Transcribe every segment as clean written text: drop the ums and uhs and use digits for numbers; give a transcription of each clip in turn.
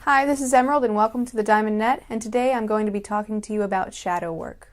Hi, this is Emerald and welcome to the Diamond Net, and today I'm going to be talking to you about shadow work.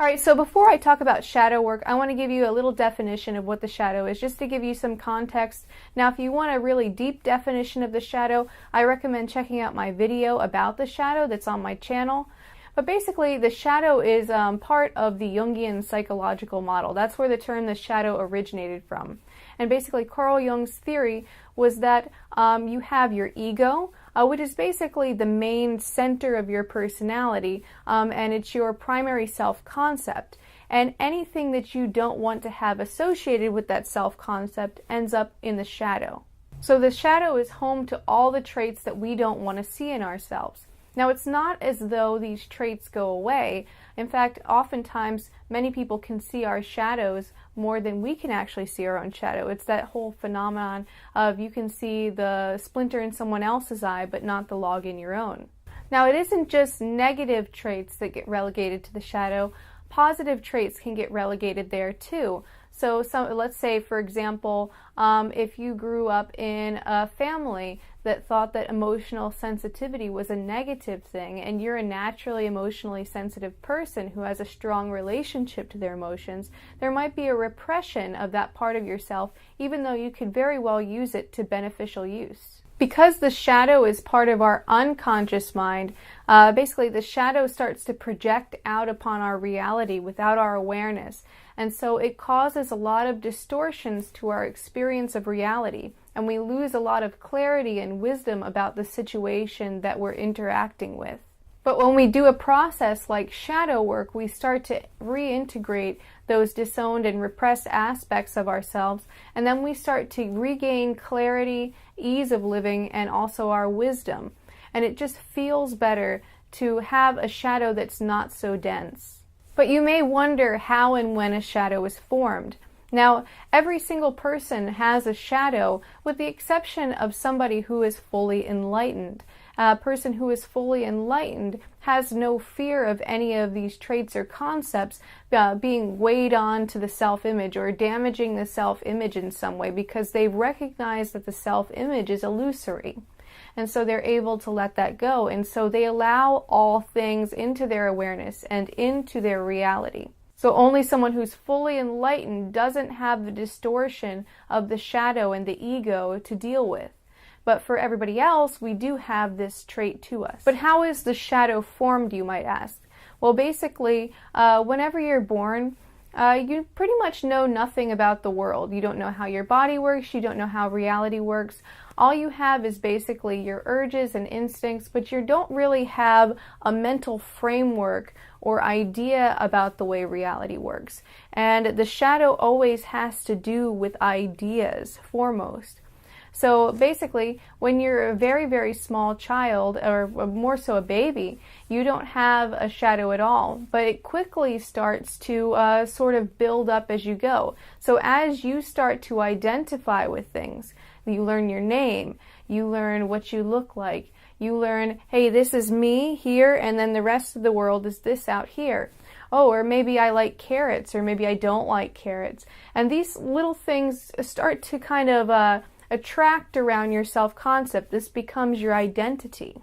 Alright, so before I talk about shadow work, I want to give you a little definition of what the shadow is, just to give you some context. Now, if you want a really deep definition of the shadow, I recommend checking out my video about the shadow that's on my channel. But basically, the shadow is part of the Jungian psychological model. That's where the term the shadow originated from. And basically, Carl Jung's theory was that you have your ego, which is basically the main center of your personality, and it's your primary self-concept. And anything that you don't want to have associated with that self-concept ends up in the shadow. So the shadow is home to all the traits that we don't want to see in ourselves. Now, it's not as though these traits go away. In fact, oftentimes, many people can see our shadows more than we can actually see our own shadow. It's that whole phenomenon of you can see the splinter in someone else's eye, but not the log in your own. Now, it isn't just negative traits that get relegated to the shadow. Positive traits can get relegated there too. So let's say, for example, if you grew up in a family that thought that emotional sensitivity was a negative thing, and you're a naturally emotionally sensitive person who has a strong relationship to their emotions, there might be a repression of that part of yourself, even though you could very well use it to beneficial use. Because the shadow is part of our unconscious mind, basically the shadow starts to project out upon our reality without our awareness. And so it causes a lot of distortions to our experience of reality. And we lose a lot of clarity and wisdom about the situation that we're interacting with. But when we do a process like shadow work, we start to reintegrate those disowned and repressed aspects of ourselves, and then we start to regain clarity, ease of living, and also our wisdom. And it just feels better to have a shadow that's not so dense. But you may wonder how and when a shadow is formed. Now, every single person has a shadow, with the exception of somebody who is fully enlightened. A person who is fully enlightened has no fear of any of these traits or concepts being weighed on to the self-image or damaging the self-image in some way, because they recognize that the self-image is illusory. And so they're able to let that go. And so they allow all things into their awareness and into their reality. So only someone who's fully enlightened doesn't have the distortion of the shadow and the ego to deal with. But for everybody else, we do have this trait to us. But how is the shadow formed, you might ask? Well, basically, whenever you're born, you pretty much know nothing about the world. You don't know how your body works, you don't know how reality works. All you have is basically your urges and instincts, but you don't really have a mental framework or idea about the way reality works. And the shadow always has to do with ideas foremost. So basically, when you're a very, very small child, or more so a baby, you don't have a shadow at all, but it quickly starts to sort of build up as you go. So as you start to identify with things, you learn your name, you learn what you look like, you learn, hey, this is me here, and then the rest of the world is this out here. Oh, or maybe I like carrots, or maybe I don't like carrots. And these little things start to kind of attract around your self-concept. This becomes your identity.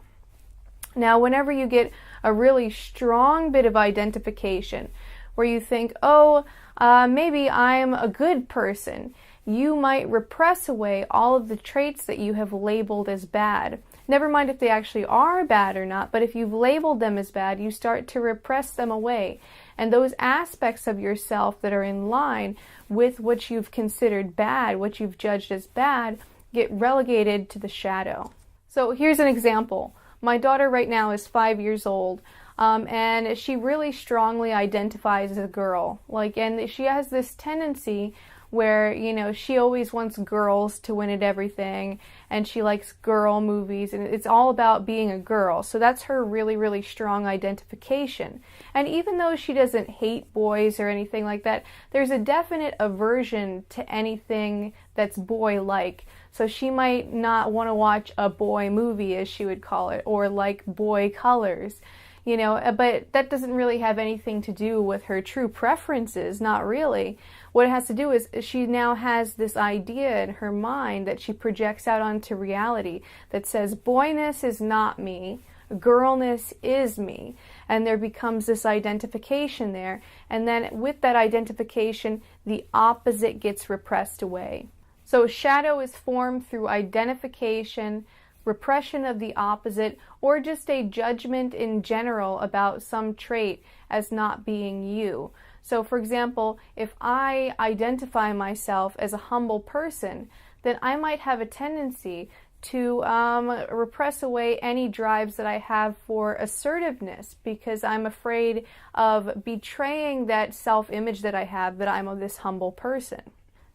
Now, whenever you get a really strong bit of identification where you think, oh, maybe I'm a good person, you might repress away all of the traits that you have labeled as bad. Never mind if they actually are bad or not, but if you've labeled them as bad, you start to repress them away. And those aspects of yourself that are in line with what you've considered bad, what you've judged as bad, get relegated to the shadow. So here's an example. My daughter right now is 5 years old, and she really strongly identifies as a girl. And she has this tendency where, you know, she always wants girls to win at everything, and she likes girl movies, and it's all about being a girl. So that's her really, really strong identification. And even though she doesn't hate boys or anything like that, there's a definite aversion to anything that's boy-like. So she might not want to watch a boy movie, as she would call it, or like boy colors. but that doesn't really have anything to do with her true preferences, not really. What it has to do is she now has this idea in her mind that she projects out onto reality that says, boyness is not me, girlness is me. And there becomes this identification there. And then with that identification, the opposite gets repressed away. So shadow is formed through identification, repression of the opposite, or just a judgment in general about some trait as not being you. So for example, if I identify myself as a humble person, then I might have a tendency to repress away any drives that I have for assertiveness, because I'm afraid of betraying that self-image that I have, that I'm this humble person.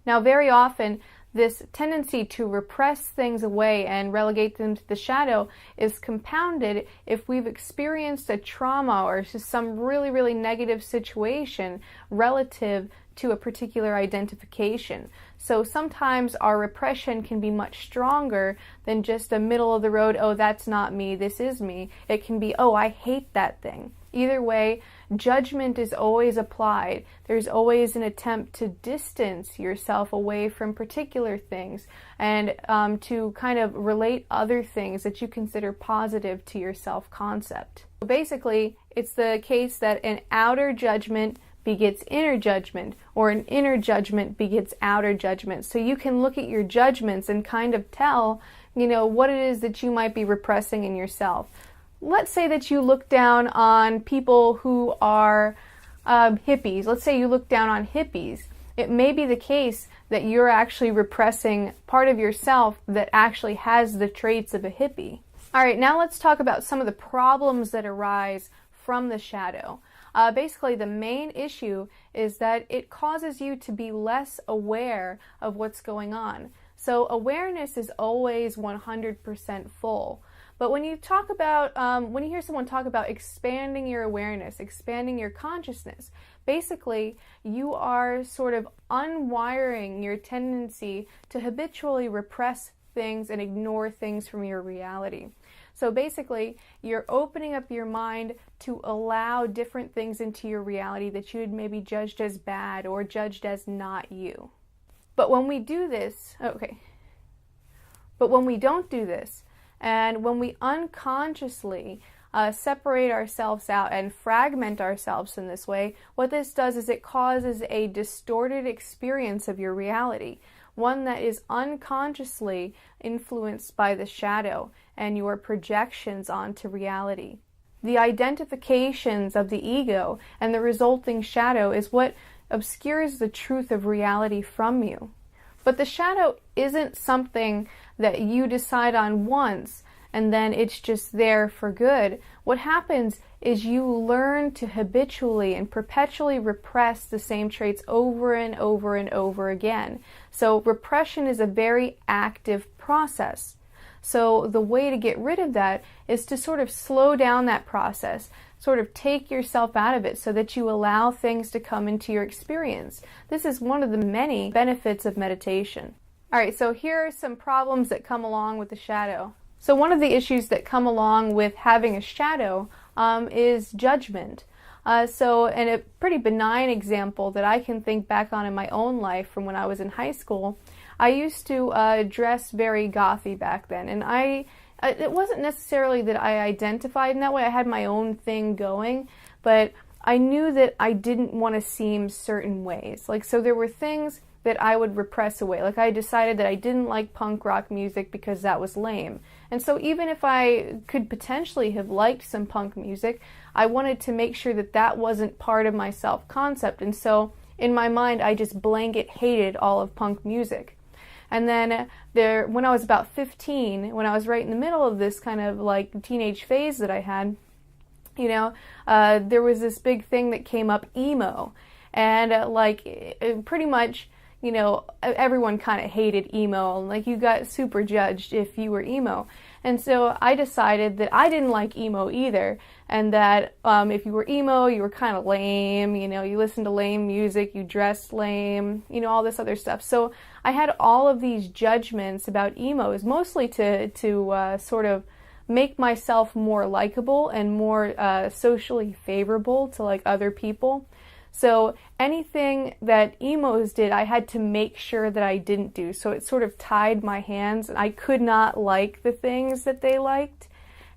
Now, very often, this tendency to repress things away and relegate them to the shadow is compounded if we've experienced a trauma or just some really, really negative situation relative to a particular identification. So sometimes our repression can be much stronger than just a middle of the road, oh, that's not me, this is me. It can be, oh, I hate that thing. Either way, judgment is always applied. There's always an attempt to distance yourself away from particular things and to kind of relate other things that you consider positive to your self-concept. Basically, it's the case that an outer judgment begets inner judgment, or an inner judgment begets outer judgment. So you can look at your judgments and kind of tell, what it is that you might be repressing in yourself. Let's say that you look down on people who are hippies. Let's say you look down on hippies. It may be the case that you're actually repressing part of yourself that actually has the traits of a hippie. All right, now let's talk about some of the problems that arise from the shadow. Basically, the main issue is that it causes you to be less aware of what's going on. So awareness is always 100% full. But when you talk about, when you hear someone talk about expanding your awareness, expanding your consciousness, basically you are sort of unwiring your tendency to habitually repress things and ignore things from your reality. So basically, you're opening up your mind to allow different things into your reality that you had maybe judged as bad or judged as not you. But when we do this, but when we don't do this, and when we unconsciously separate ourselves out and fragment ourselves in this way, what this does is it causes a distorted experience of your reality, one that is unconsciously influenced by the shadow and your projections onto reality. The identifications of the ego and the resulting shadow is what obscures the truth of reality from you. But the shadow isn't something that you decide on once and then it's just there for good. What happens is you learn to habitually and perpetually repress the same traits over and over and over again. So repression is a very active process. So the way to get rid of that is to sort of slow down that process, sort of take yourself out of it so that you allow things to come into your experience. This is one of the many benefits of meditation. All right, so here are some problems that come along with the shadow. So one of the issues that come along with having a shadow is judgment. And a pretty benign example that I can think back on in my own life from when I was in high school, I used to dress very gothy back then, and it wasn't necessarily that I identified in that way. I had my own thing going, but I knew that I didn't want to seem certain ways. So there were things that I would repress away. I decided that I didn't like punk rock music because that was lame. And so even if I could potentially have liked some punk music, I wanted to make sure that that wasn't part of my self-concept. And so in my mind, I just blanket hated all of punk music. And then when I was about 15, when I was right in the middle of this kind of teenage phase that I had, there was this big thing that came up, emo. And pretty much, everyone kind of hated emo. You got super judged if you were emo. And so I decided that I didn't like emo either, and that if you were emo, you were kind of lame, you listened to lame music, you dressed lame, all this other stuff. So I had all of these judgments about emos, mostly to sort of make myself more likable and more socially favorable to like other people. So anything that emos did, I had to make sure that I didn't do. So it sort of tied my hands, and I could not like the things that they liked.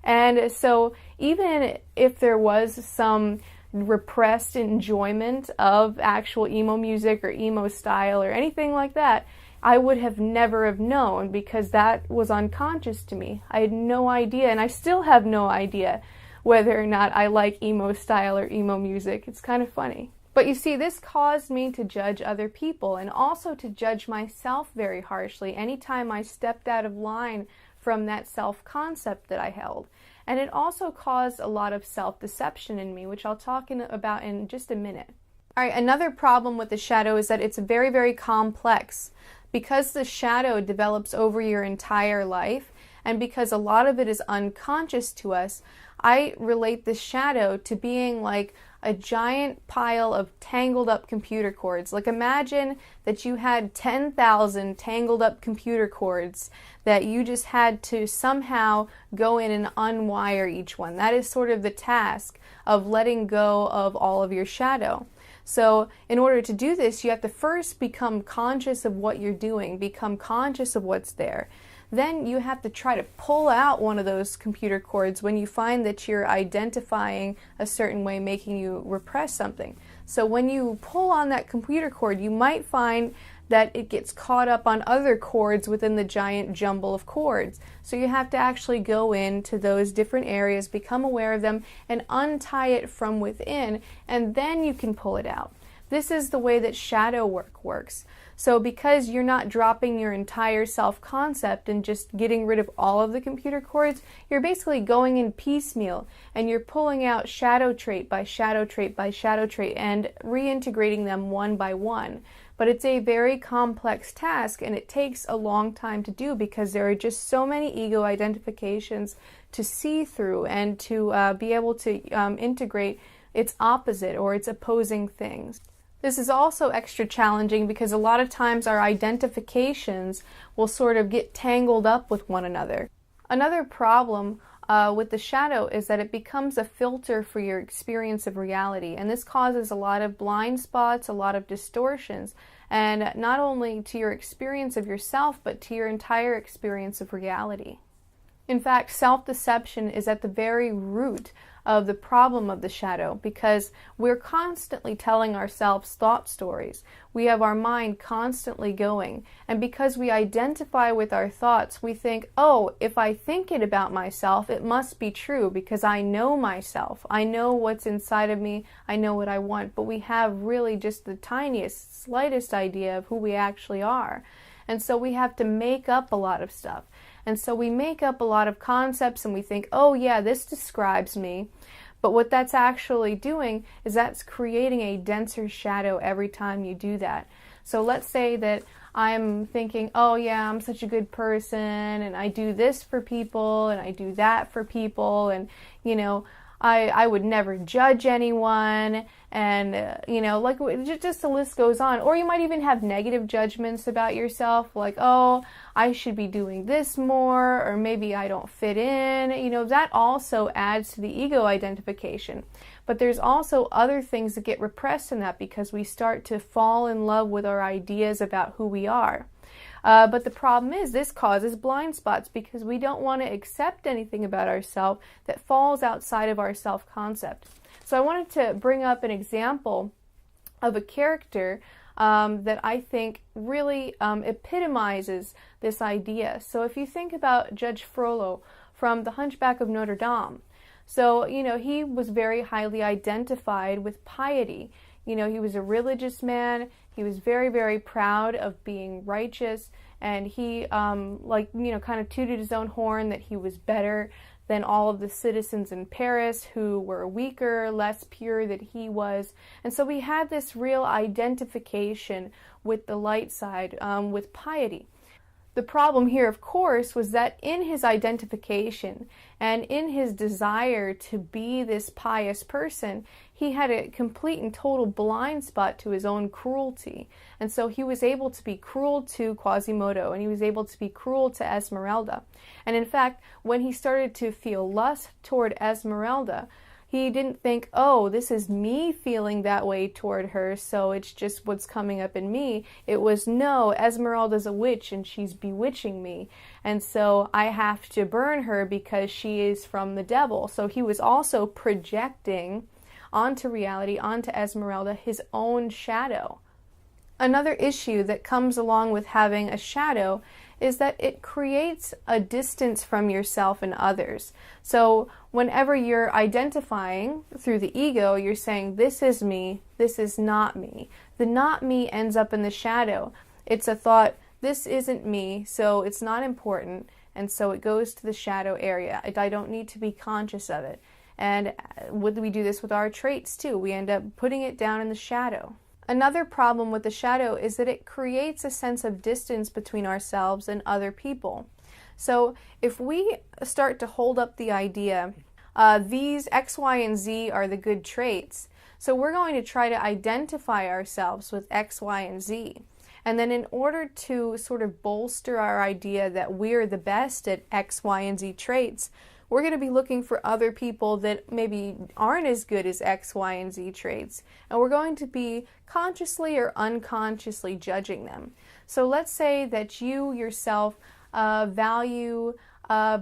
And so even if there was some repressed enjoyment of actual emo music or emo style or anything like that, I would have never have known, because that was unconscious to me. I had no idea, and I still have no idea whether or not I like emo style or emo music. It's kind of funny. But you see, this caused me to judge other people and also to judge myself very harshly anytime I stepped out of line from that self-concept that I held. And it also caused a lot of self-deception in me, which I'll talk about in just a minute. All right, another problem with the shadow is that it's very, very complex. Because the shadow develops over your entire life, and because a lot of it is unconscious to us, I relate the shadow to being like a giant pile of tangled up computer cords. Like, imagine that you had 10,000 tangled up computer cords that you just had to somehow go in and unwire each one. That is sort of the task of letting go of all of your shadow. So in order to do this, you have to first become conscious of what you're doing, become conscious of what's there. Then you have to try to pull out one of those computer cords when you find that you're identifying a certain way, making you repress something. So when you pull on that computer cord, you might find that it gets caught up on other cords within the giant jumble of cords. So you have to actually go into those different areas, become aware of them, and untie it from within, and then you can pull it out. This is the way that shadow work works. So because you're not dropping your entire self-concept and just getting rid of all of the computer cords, you're basically going in piecemeal, and you're pulling out shadow trait by shadow trait by shadow trait and reintegrating them one by one. But it's a very complex task, and it takes a long time to do because there are just so many ego identifications to see through and to be able to integrate its opposite or its opposing things. This is also extra challenging because a lot of times our identifications will sort of get tangled up with one another. Another problem with the shadow is that it becomes a filter for your experience of reality, and this causes a lot of blind spots, a lot of distortions, and not only to your experience of yourself, but to your entire experience of reality. In fact, self-deception is at the very root of the problem of the shadow, because we're constantly telling ourselves thought stories. We have our mind constantly going, and because we identify with our thoughts, we think, oh, if I think it about myself, it must be true because I know myself. I know what's inside of me. I know what I want, but we have really just the tiniest, slightest idea of who we actually are. And so we have to make up a lot of stuff. And so we make up a lot of concepts and we think, oh yeah, this describes me. But what that's actually doing is that's creating a denser shadow every time you do that. So let's say that I'm thinking, oh yeah, I'm such a good person and I do this for people and I do that for people, and you know, I would never judge anyone, and you know, like just the list goes on. Or you might even have negative judgments about yourself, like, oh, I should be doing this more, or maybe I don't fit in. You know, that also adds to the ego identification. But there's also other things that get repressed in that because we start to fall in love with our ideas about who we are. But the problem is this causes blind spots because we don't want to accept anything about ourselves that falls outside of our self-concept. So I wanted to bring up an example of a character that I think really epitomizes this idea. So if you think about Judge Frollo from The Hunchback of Notre Dame, so, you know, he was very highly identified with piety. You know, he was a religious man. He was very, very proud of being righteous, and he, like, you know, kind of tooted his own horn that he was better than all of the citizens in Paris who were weaker, less pure than he was. And so we had this real identification with the light side, with piety. The problem here, of course, was that in his identification and in his desire to be this pious person, he had a complete and total blind spot to his own cruelty. And so he was able to be cruel to Quasimodo, and he was able to be cruel to Esmeralda. And in fact, when he started to feel lust toward Esmeralda, he didn't think, oh, this is me feeling that way toward her, so it's just what's coming up in me. It was, no, Esmeralda's a witch and she's bewitching me, and so I have to burn her because she is from the devil. So he was also projecting onto reality, onto Esmeralda, his own shadow. Another issue that comes along with having a shadow is that it creates a distance from yourself and others. So whenever you're identifying through the ego, you're saying, this is me, this is not me. The not me ends up in the shadow. It's a thought, this isn't me, so it's not important, and so it goes to the shadow area. I don't need to be conscious of it. And we do this with our traits too. We end up putting it down in the shadow. Another problem with the shadow is that it creates a sense of distance between ourselves and other people. So if we start to hold up the idea, these X, Y, and Z are the good traits, so we're going to try to identify ourselves with X, Y, and Z. And then in order to sort of bolster our idea that we're the best at X, Y, and Z traits, we're going to be looking for other people that maybe aren't as good as X, Y, and Z traits, and we're going to be consciously or unconsciously judging them. So let's say that you yourself value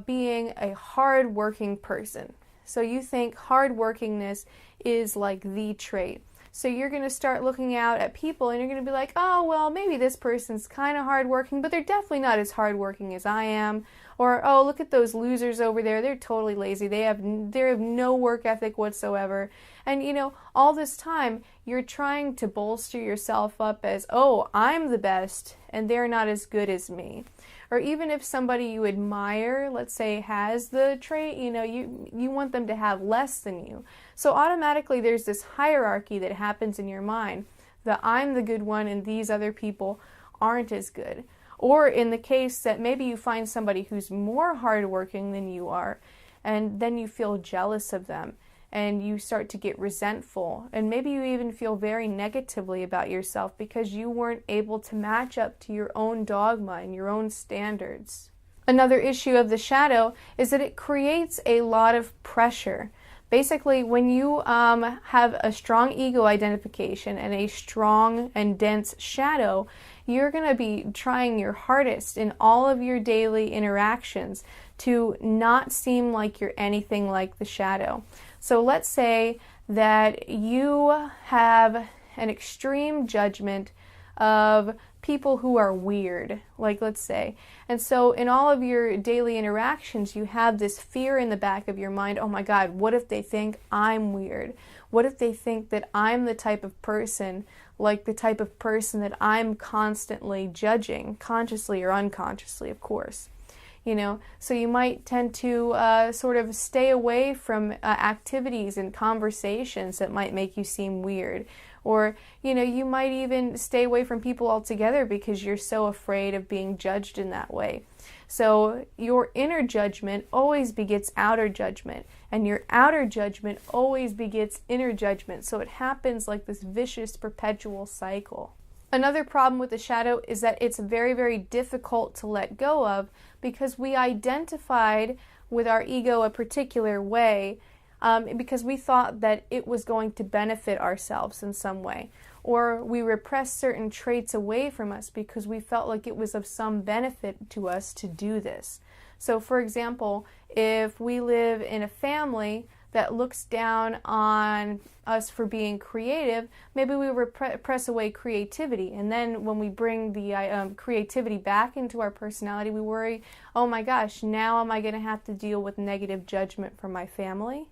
being a hard-working person. So you think hardworkingness is like the trait. So you're going to start looking out at people and you're going to be like, oh, well, maybe this person's kind of hardworking, but they're definitely not as hardworking as I am. Or, oh, look at those losers over there. They're totally lazy. They have no work ethic whatsoever. And, you know, all this time, you're trying to bolster yourself up as, oh, I'm the best, and they're not as good as me. Or even if somebody you admire, let's say, has the trait, you know, you want them to have less than you. So automatically there's this hierarchy that happens in your mind, that I'm the good one and these other people aren't as good. Or in the case that maybe you find somebody who's more hardworking than you are, and then you feel jealous of them, and you start to get resentful, and maybe you even feel very negatively about yourself because you weren't able to match up to your own dogma and your own standards. Another issue of the shadow is that it creates a lot of pressure. Basically, when you have a strong ego identification and a strong and dense shadow, you're going to be trying your hardest in all of your daily interactions to not seem like you're anything like the shadow. So let's say that you have an extreme judgment of people who are weird, like let's say. And so in all of your daily interactions, you have this fear in the back of your mind, oh my God, what if they think I'm weird? What if they think that I'm the type of person, like the type of person that I'm constantly judging, consciously or unconsciously, of course. You know, so you might tend to sort of stay away from activities and conversations that might make you seem weird. Or, you know, you might even stay away from people altogether because you're so afraid of being judged in that way. So your inner judgment always begets outer judgment, and your outer judgment always begets inner judgment. So it happens like this vicious perpetual cycle. Another problem with the shadow is that it's very, very difficult to let go of because we identified with our ego a particular way because we thought that it was going to benefit ourselves in some way. Or we repressed certain traits away from us because we felt like it was of some benefit to us to do this. So for example, if we live in a family that looks down on us for being creative, maybe we repress away creativity. And then when we bring the creativity back into our personality, we worry, oh my gosh, now am I going to have to deal with negative judgment from my family?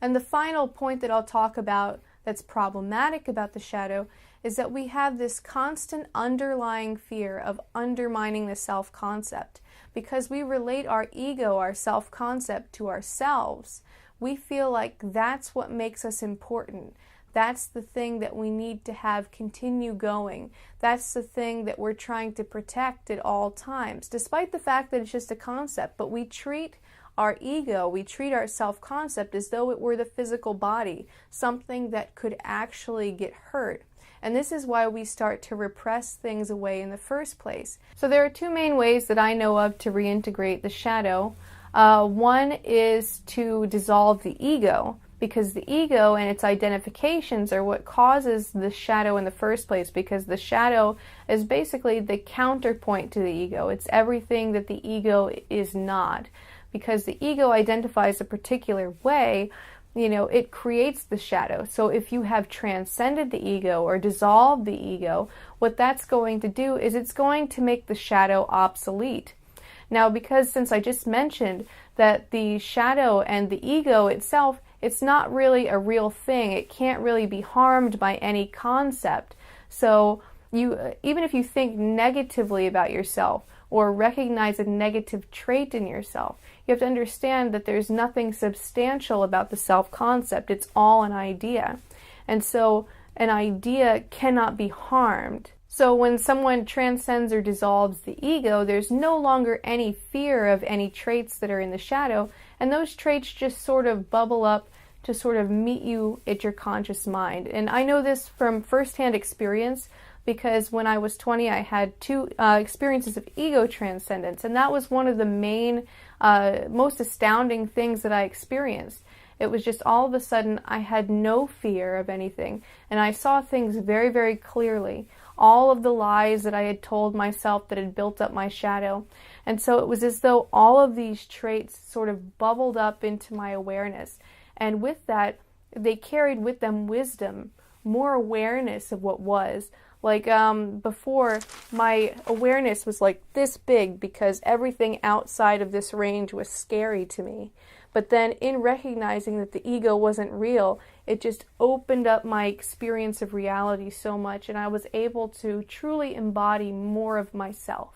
And the final point that I'll talk about that's problematic about the shadow is that we have this constant underlying fear of undermining the self-concept. Because we relate our ego, our self-concept, to ourselves, we feel like that's what makes us important. That's the thing that we need to have continue going. That's the thing that we're trying to protect at all times, despite the fact that it's just a concept. But we treat our ego, we treat our self-concept as though it were the physical body, something that could actually get hurt. And this is why we start to repress things away in the first place. So there are two main ways that I know of to reintegrate the shadow. One is to dissolve the ego, because the ego and its identifications are what causes the shadow in the first place, because the shadow is basically the counterpoint to the ego. It's everything that the ego is not. Because the ego identifies a particular way, it creates the shadow. So if you have transcended the ego or dissolved the ego, what that's going to do is it's going to make the shadow obsolete. Now, because since I just mentioned that the shadow and the ego itself, it's not really a real thing. It can't really be harmed by any concept. So even if you think negatively about yourself or recognize a negative trait in yourself, you have to understand that there's nothing substantial about the self-concept. It's all an idea. And so an idea cannot be harmed. So when someone transcends or dissolves the ego, there's no longer any fear of any traits that are in the shadow, and those traits just sort of bubble up to sort of meet you at your conscious mind. And I know this from firsthand experience, because when I was 20, I had two experiences of ego transcendence, and that was one of the main, most astounding things that I experienced. It was just all of a sudden I had no fear of anything, and I saw things very, very clearly. All of the lies that I had told myself that had built up my shadow. And so it was as though all of these traits sort of bubbled up into my awareness. And with that, they carried with them wisdom, more awareness of what was. Like before, my awareness was like this big because everything outside of this range was scary to me. But then in recognizing that the ego wasn't real, it just opened up my experience of reality so much, and I was able to truly embody more of myself.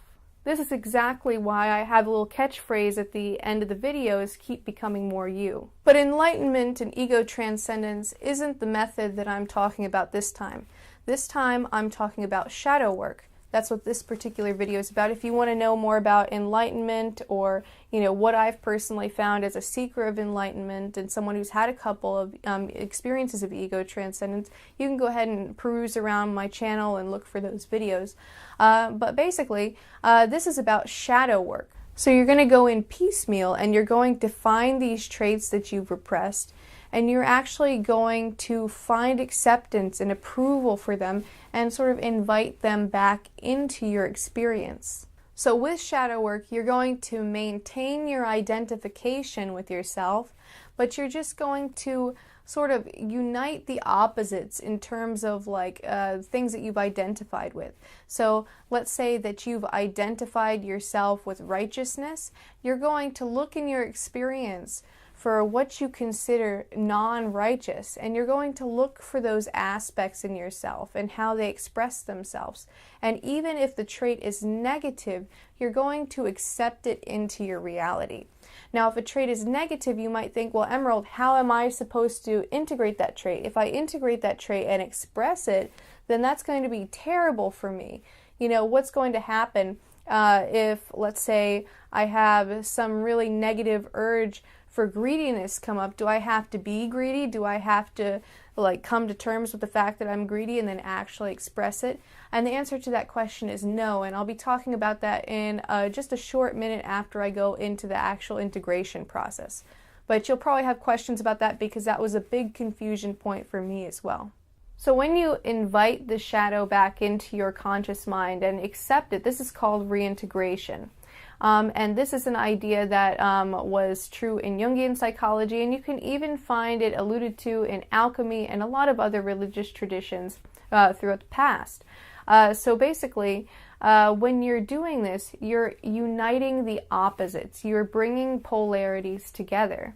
This is exactly why I have a little catchphrase at the end of the video, is keep becoming more you. But enlightenment and ego transcendence isn't the method that I'm talking about this time. This time I'm talking about shadow work. That's what this particular video is about. If you want to know more about enlightenment, or what I've personally found as a seeker of enlightenment and someone who's had a couple of experiences of ego transcendence, you can go ahead and peruse around my channel and look for those videos. But basically, this is about shadow work. So you're going to go in piecemeal, and you're going to find these traits that you've repressed, and you're actually going to find acceptance and approval for them and sort of invite them back into your experience. So with shadow work, you're going to maintain your identification with yourself, but you're just going to sort of unite the opposites in terms of things that you've identified with. So let's say that you've identified yourself with righteousness. You're going to look in your experience for what you consider non-righteous, and you're going to look for those aspects in yourself and how they express themselves. And even if the trait is negative, you're going to accept it into your reality. Now, if a trait is negative, you might think, well, Emerald, how am I supposed to integrate that trait? If I integrate that trait and express it, then that's going to be terrible for me. What's going to happen if, let's say, I have some really negative urge for greediness come up? Do I have to be greedy? Do I have to come to terms with the fact that I'm greedy and then actually express it? And the answer to that question is no, and I'll be talking about that in just a short minute after I go into the actual integration process. But you'll probably have questions about that, because that was a big confusion point for me as well. So when you invite the shadow back into your conscious mind and accept it, this is called reintegration. And this is an idea that was true in Jungian psychology, and you can even find it alluded to in alchemy and a lot of other religious traditions throughout the past. So basically, when you're doing this, you're uniting the opposites. You're bringing polarities together.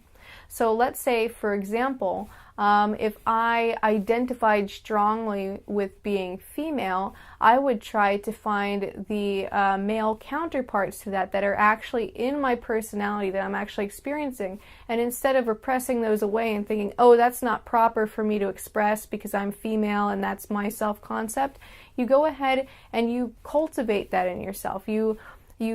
So let's say, for example, If I identified strongly with being female, I would try to find the male counterparts to that are actually in my personality that I'm actually experiencing. And instead of repressing those away and thinking, oh, that's not proper for me to express because I'm female and that's my self-concept, you go ahead and you cultivate that in yourself. You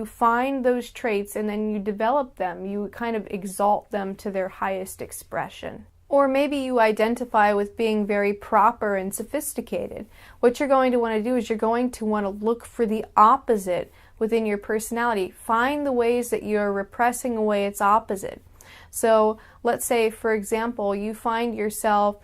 find those traits and then you develop them. You kind of exalt them to their highest expression. Or maybe you identify with being very proper and sophisticated. What you're going to want to do is you're going to want to look for the opposite within your personality. Find the ways that you're repressing away its opposite. So let's say, for example, you find yourself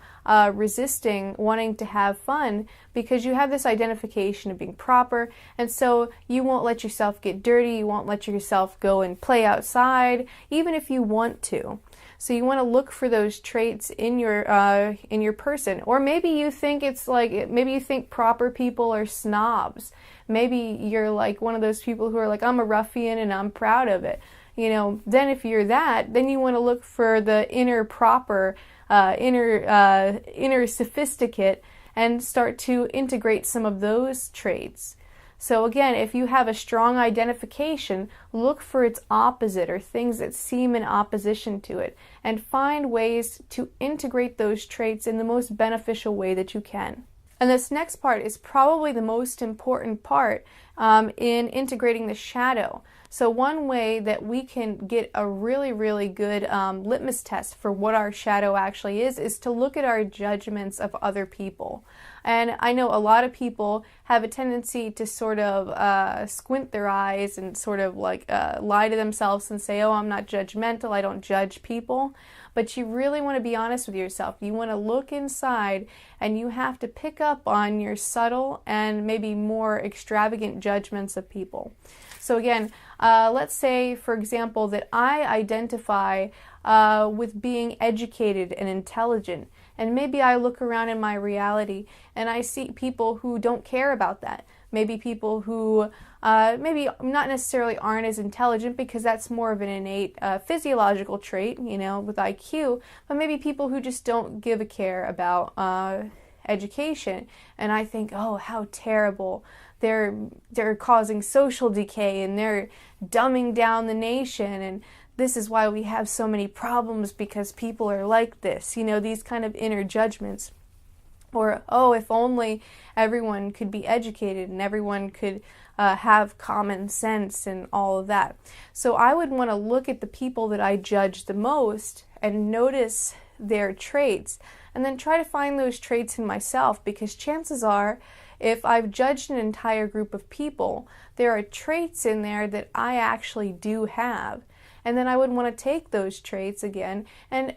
resisting wanting to have fun because you have this identification of being proper, and so you won't let yourself get dirty, you won't let yourself go and play outside, even if you want to. So you want to look for those traits in your person. Or maybe you think maybe you think proper people are snobs. Maybe you're like one of those people who are like, I'm a ruffian and I'm proud of it. Then if you're that, then you want to look for the inner proper, inner sophisticate and start to integrate some of those traits. So again, if you have a strong identification, look for its opposite or things that seem in opposition to it and find ways to integrate those traits in the most beneficial way that you can. And this next part is probably the most important part in integrating the shadow. So one way that we can get a really, really good litmus test for what our shadow actually is to look at our judgments of other people. And I know a lot of people have a tendency to sort of squint their eyes and sort of like lie to themselves and say, oh, I'm not judgmental, I don't judge people. But you really want to be honest with yourself. You want to look inside and you have to pick up on your subtle and maybe more extravagant judgments of people. So again, let's say, for example, that I identify with being educated and intelligent. And maybe I look around in my reality and I see people who don't care about that. Maybe people who maybe not necessarily aren't as intelligent because that's more of an innate physiological trait, with IQ, but maybe people who just don't give a care about education. And I think, oh, how terrible. They're causing social decay and they're dumbing down the nation, and this is why we have so many problems because people are like this, these kind of inner judgments. Or, oh, if only everyone could be educated and everyone could have common sense and all of that. So I would want to look at the people that I judge the most and notice their traits and then try to find those traits in myself, because chances are if I've judged an entire group of people, there are traits in there that I actually do have. And then I would want to take those traits again and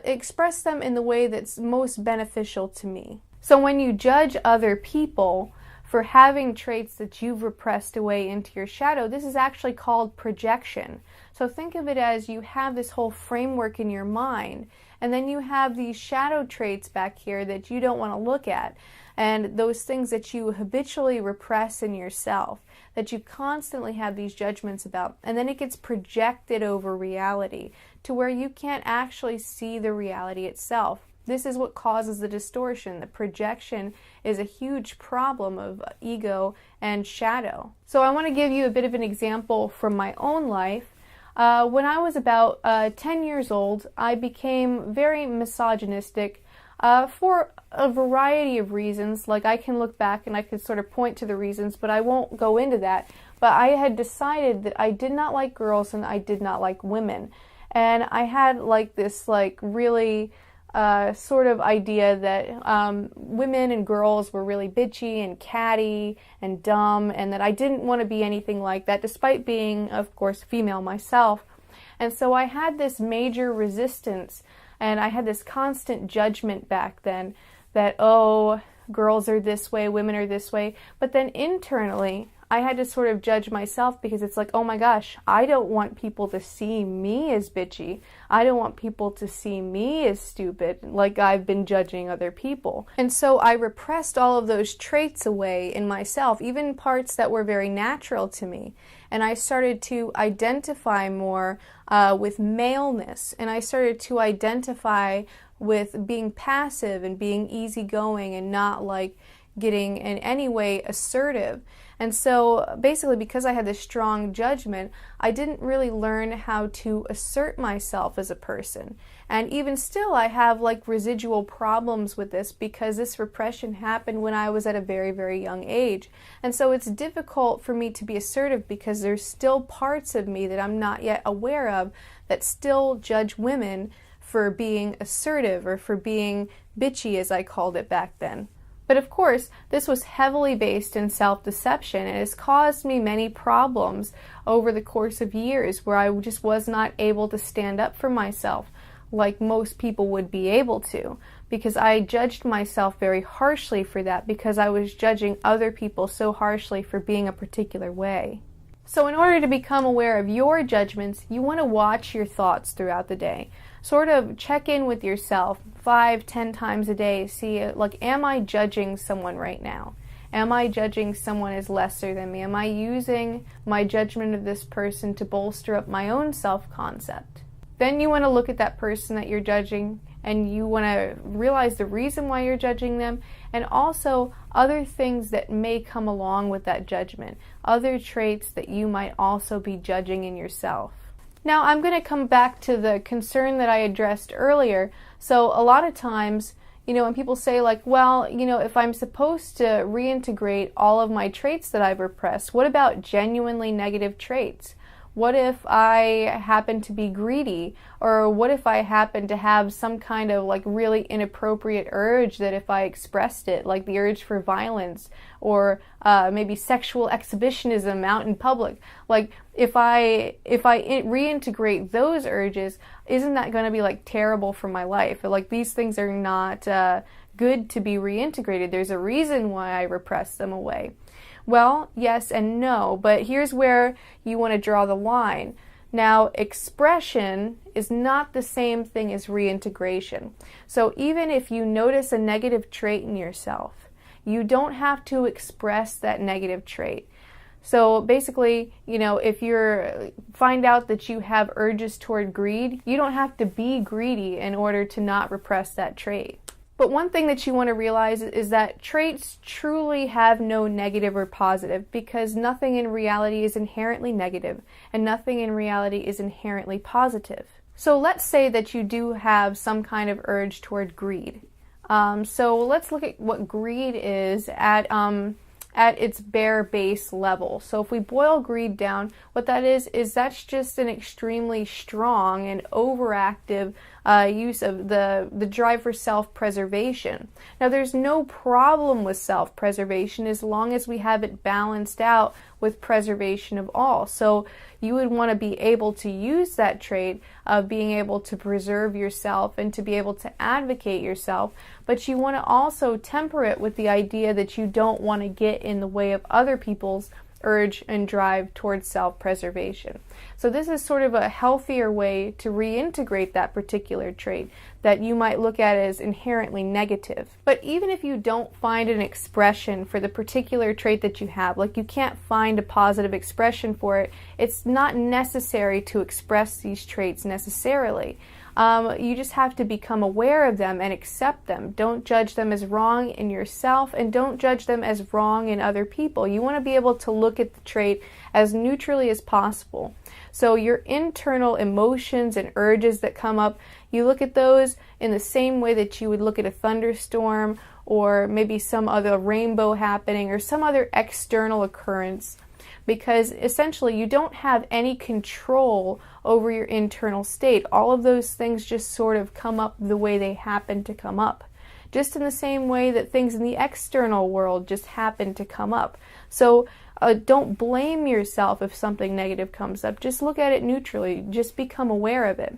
express them in the way that's most beneficial to me. So when you judge other people for having traits that you've repressed away into your shadow, this is actually called projection. So think of it as you have this whole framework in your mind, and then you have these shadow traits back here that you don't want to look at, and those things that you habitually repress in yourself, that you constantly have these judgments about, and then it gets projected over reality to where you can't actually see the reality itself. This is what causes the distortion. The projection is a huge problem of ego and shadow. So I want to give you a bit of an example from my own life. When I was about 10 years old, I became very misogynistic for a variety of reasons. Like, I can look back and I can sort of point to the reasons, but I won't go into that. But I had decided that I did not like girls and I did not like women. And I had like this really sort of idea that women and girls were really bitchy and catty and dumb, and that I didn't want to be anything like that, despite being, of course, female myself. And so I had this major resistance, and I had this constant judgment back then that, oh, girls are this way, women are this way. But then internally, I had to sort of judge myself, because it's like, oh my gosh, I don't want people to see me as bitchy. I don't want people to see me as stupid, like I've been judging other people. And so I repressed all of those traits away in myself, even parts that were very natural to me. And I started to identify more with maleness, and I started to identify with being passive and being easygoing and not like getting in any way assertive. And so basically, because I had this strong judgment, I didn't really learn how to assert myself as a person. And even still, I have like residual problems with this because this repression happened when I was at a very, very young age. And so it's difficult for me to be assertive because there's still parts of me that I'm not yet aware of that still judge women for being assertive or for being bitchy, as I called it back then. But of course, this was heavily based in self-deception and has caused me many problems over the course of years where I just was not able to stand up for myself like most people would be able to, because I judged myself very harshly for that because I was judging other people so harshly for being a particular way. So in order to become aware of your judgments, you want to watch your thoughts throughout the day. Sort of check in with yourself 5-10 times a day. See, like, am I judging someone right now? Am I judging someone as lesser than me? Am I using my judgment of this person to bolster up my own self-concept? Then you want to look at that person that you're judging and you want to realize the reason why you're judging them, and also other things that may come along with that judgment, other traits that you might also be judging in yourself. Now, I'm going to come back to the concern that I addressed earlier. So a lot of times, when people say like, well, if I'm supposed to reintegrate all of my traits that I've repressed, what about genuinely negative traits? What if I happen to be greedy? Or what if I happen to have some kind of like really inappropriate urge that if I expressed it, like the urge for violence or maybe sexual exhibitionism out in public, like if I reintegrate those urges, isn't that going to be like terrible for my life? Like these things are not good to be reintegrated. There's a reason why I repress them away. Well, yes and no, but here's where you want to draw the line. Now, expression is not the same thing as reintegration. So even if you notice a negative trait in yourself, you don't have to express that negative trait. So basically, if you find out that you have urges toward greed, you don't have to be greedy in order to not repress that trait. But one thing that you want to realize is that traits truly have no negative or positive, because nothing in reality is inherently negative and nothing in reality is inherently positive. So let's say that you do have some kind of urge toward greed. So let's look at what greed is at its bare base level. So if we boil greed down, what that is that's just an extremely strong and overactive use of the drive for self-preservation. Now, there's no problem with self-preservation as long as we have it balanced out with preservation of all. So you would want to be able to use that trait of being able to preserve yourself and to be able to advocate yourself, but you want to also temper it with the idea that you don't want to get in the way of other people's urge and drive towards self-preservation. So this is sort of a healthier way to reintegrate that particular trait that you might look at as inherently negative. But even if you don't find an expression for the particular trait that you have, like you can't find a positive expression for it, it's not necessary to express these traits necessarily. You just have to become aware of them and accept them. Don't judge them as wrong in yourself, and don't judge them as wrong in other people. You want to be able to look at the trait as neutrally as possible. So your internal emotions and urges that come up, you look at those in the same way that you would look at a thunderstorm or maybe some other rainbow happening or some other external occurrence. Because essentially you don't have any control over your internal state. All of those things just sort of come up the way they happen to come up. Just in the same way that things in the external world just happen to come up. So don't blame yourself if something negative comes up. Just look at it neutrally. Just become aware of it.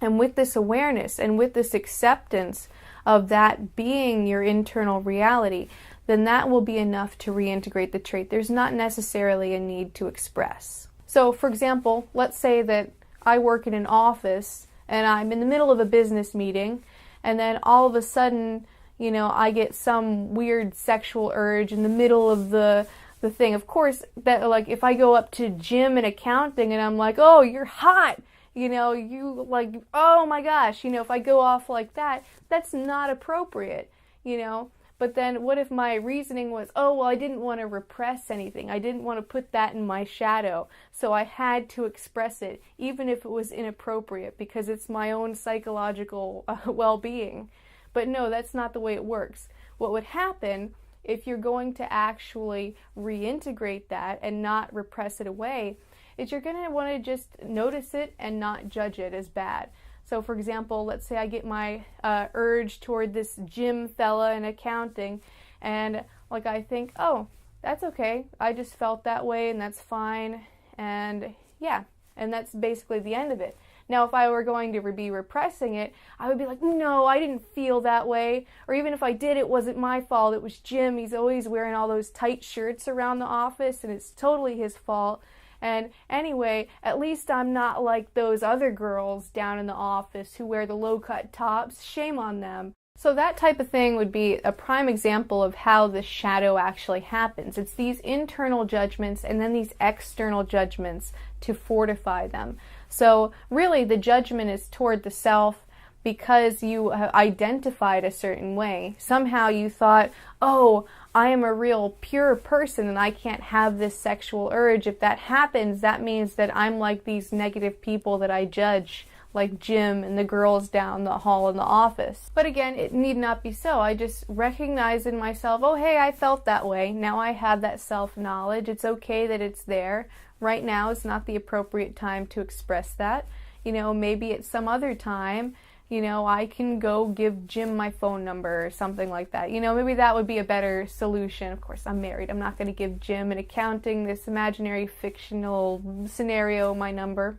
And with this awareness and with this acceptance of that being your internal reality, then that will be enough to reintegrate the trait. There's not necessarily a need to express. So, for example, let's say that I work in an office and I'm in the middle of a business meeting, and then all of a sudden, I get some weird sexual urge in the middle of the thing. Of course, that like if I go up to Jim in accounting and I'm like, "Oh, you're hot," you know, you like, oh my gosh, you know, if I go off like that, that's not appropriate, you know. But then what if my reasoning was, oh, well, I didn't want to repress anything. I didn't want to put that in my shadow. So I had to express it, even if it was inappropriate, because it's my own psychological well-being. But no, that's not the way it works. What would happen if you're going to actually reintegrate that and not repress it away is you're going to want to just notice it and not judge it as bad. So for example, let's say I get my urge toward this Jim fella in accounting, and like I think, oh, that's okay, I just felt that way and that's fine, and yeah, and that's basically the end of it. Now if I were going to be repressing it, I would be like, no, I didn't feel that way, or even if I did, it wasn't my fault, it was Jim, he's always wearing all those tight shirts around the office and it's totally his fault. And anyway, at least I'm not like those other girls down in the office who wear the low-cut tops. Shame on them. So that type of thing would be a prime example of how the shadow actually happens. It's these internal judgments and then these external judgments to fortify them. So really the judgment is toward the self because you identified a certain way. Somehow you thought, oh, I am a real pure person and I can't have this sexual urge. If that happens, that means that I'm like these negative people that I judge, like Jim and the girls down the hall in the office. But again, it need not be so. I just recognize in myself, oh, hey, I felt that way. Now I have that self-knowledge. It's okay that it's there. Right now is not the appropriate time to express that. You know, maybe at some other time, you know, I can go give Jim my phone number or something like that. You know, maybe that would be a better solution. Of course, I'm married. I'm not going to give Jim in accounting, this imaginary fictional scenario, my number.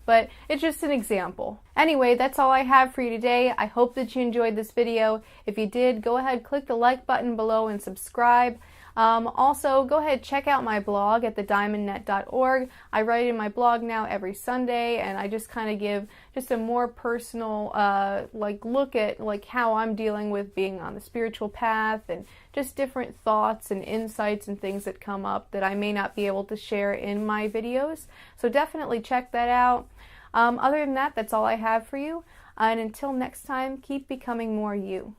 But it's just an example. Anyway, that's all I have for you today. I hope that you enjoyed this video. If you did, go ahead, click the like button below and subscribe. Also, go ahead, check out my blog at thediamondnet.org. I write in my blog now every Sunday, and I just kind of give just a more personal look at like how I'm dealing with being on the spiritual path and just different thoughts and insights and things that come up that I may not be able to share in my videos. So definitely check that out. Other than that, that's all I have for you. And until next time, keep becoming more you.